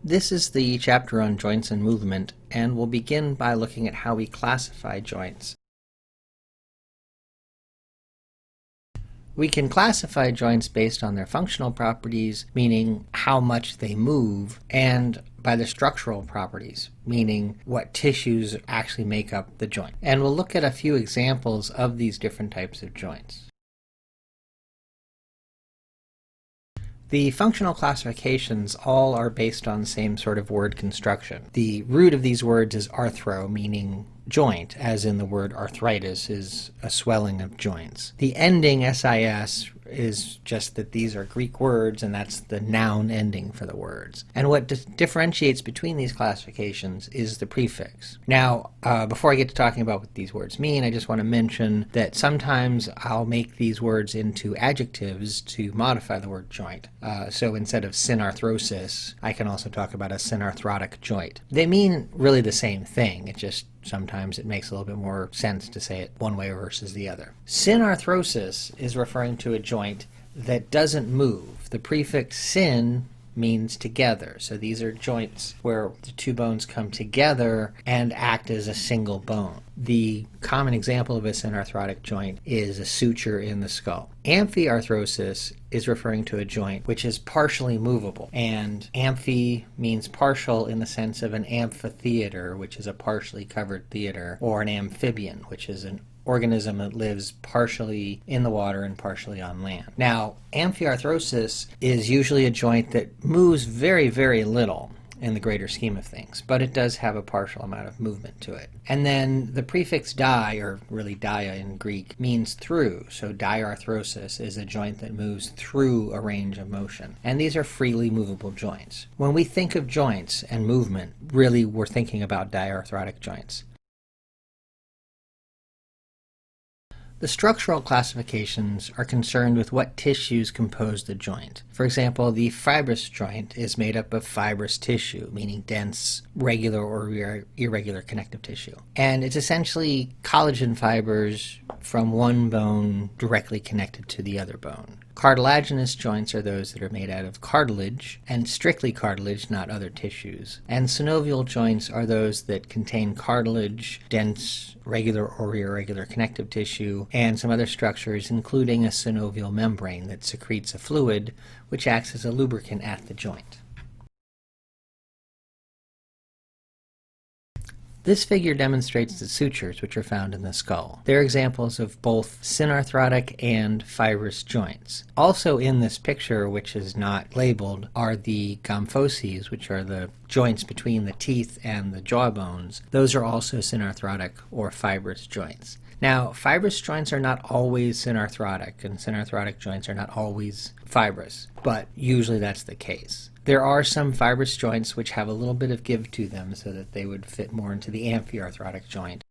This is the chapter on joints and movement, and we'll begin by looking at how we classify joints. We can classify joints based on their functional properties, meaning how much they move, and by their structural properties, meaning what tissues actually make up the joint. And we'll look at a few examples of these different types of joints. The functional classifications all are based on the same sort of word construction. The root of these words is arthro, meaning joint, as in the word arthritis is a swelling of joints. The ending sis is just that these are Greek words, and that's the noun ending for the words. And what differentiates between these classifications is the prefix. Now, before I get to talking about what these words mean, I just want to mention that sometimes I'll make these words into adjectives to modify the word joint. So instead of synarthrosis, I can also talk about a cenarthrotic joint. They mean really the same thing, it just sometimes it makes a little bit more sense to say it one way versus the other. Synarthrosis is referring to a joint that doesn't move. The prefix syn means together. So these are joints where the two bones come together and act as a single bone. The common example of a synarthrotic joint is a suture in the skull. Amphiarthrosis is referring to a joint which is partially movable, and amphi means partial in the sense of an amphitheater, which is a partially covered theater, or an amphibian, which is an organism that lives partially in the water and partially on land. Now, amphiarthrosis is usually a joint that moves very, very little in the greater scheme of things, but it does have a partial amount of movement to it. And then the prefix di, or really dia in Greek, means through. So diarthrosis is a joint that moves through a range of motion. And these are freely movable joints. When we think of joints and movement, really we're thinking about diarthrotic joints. The structural classifications are concerned with what tissues compose the joint. For example, the fibrous joint is made up of fibrous tissue, meaning dense, regular or irregular connective tissue. And it's essentially collagen fibers from one bone directly connected to the other bone. Cartilaginous joints are those that are made out of cartilage, and strictly cartilage, not other tissues. And synovial joints are those that contain cartilage, dense, regular or irregular connective tissue, and some other structures, including a synovial membrane that secretes a fluid which acts as a lubricant at the joint. This figure demonstrates the sutures which are found in the skull. They're examples of both synarthrotic and fibrous joints. Also in this picture, which is not labeled, are the gomphoses, which are the joints between the teeth and the jaw bones. Those are also synarthrotic or fibrous joints. Now, fibrous joints are not always synarthrotic, and synarthrotic joints are not always fibrous, but usually that's the case. There are some fibrous joints which have a little bit of give to them so that they would fit more into the amphiarthrotic joint.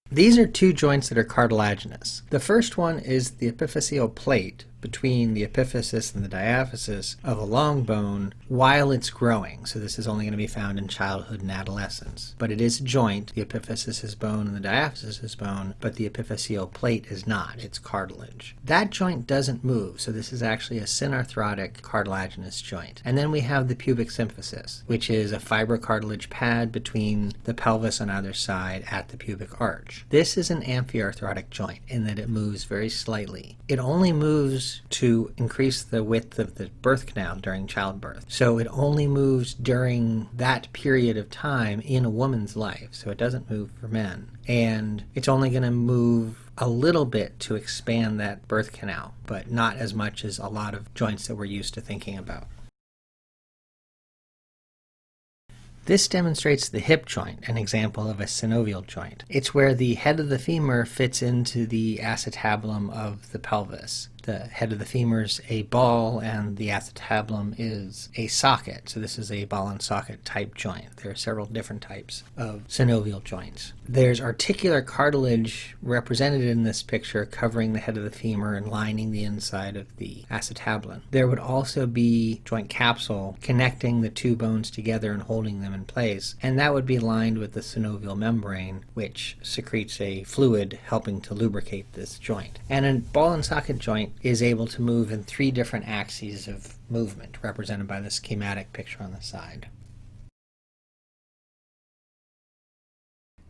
These are two joints that are cartilaginous. The first one is the epiphyseal plate between the epiphysis and the diaphysis of a long bone while it's growing. So this is only going to be found in childhood and adolescence. But it is a joint. The epiphysis is bone and the diaphysis is bone, but the epiphyseal plate is not. It's cartilage. That joint doesn't move, so this is actually a synarthrotic cartilaginous joint. And then we have the pubic symphysis, which is a fibrocartilage pad between the pelvis on either side at the pubic arch. This is an amphiarthrotic joint in that it moves very slightly. It only moves to increase the width of the birth canal during childbirth. So it only moves during that period of time in a woman's life. So it doesn't move for men. And it's only going to move a little bit to expand that birth canal, but not as much as a lot of joints that we're used to thinking about. This demonstrates the hip joint, an example of a synovial joint. It's where the head of the femur fits into the acetabulum of the pelvis. The head of the femur is a ball and the acetabulum is a socket. So this is a ball and socket type joint. There are several different types of synovial joints. There's articular cartilage represented in this picture covering the head of the femur and lining the inside of the acetabulum. There would also be joint capsule connecting the two bones together and holding them in place, and that would be lined with the synovial membrane, which secretes a fluid helping to lubricate this joint. And a ball and socket joint is able to move in 3 different axes of movement, represented by the schematic picture on the side.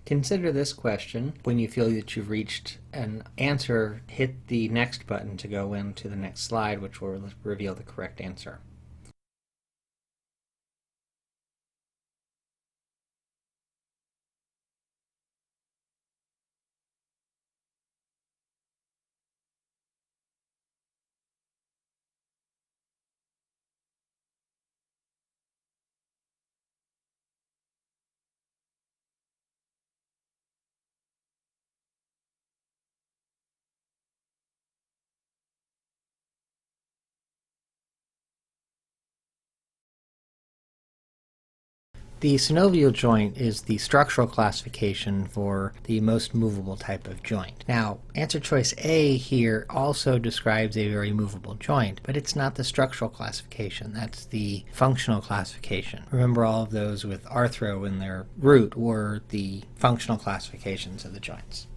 Consider this question. When you feel that you've reached an answer, hit the next button to go into the next slide, which will reveal the correct answer. The synovial joint is the structural classification for the most movable type of joint. Now, answer choice A here also describes a very movable joint, but it's not the structural classification. That's the functional classification. Remember, all of those with arthro in their root were the functional classifications of the joints.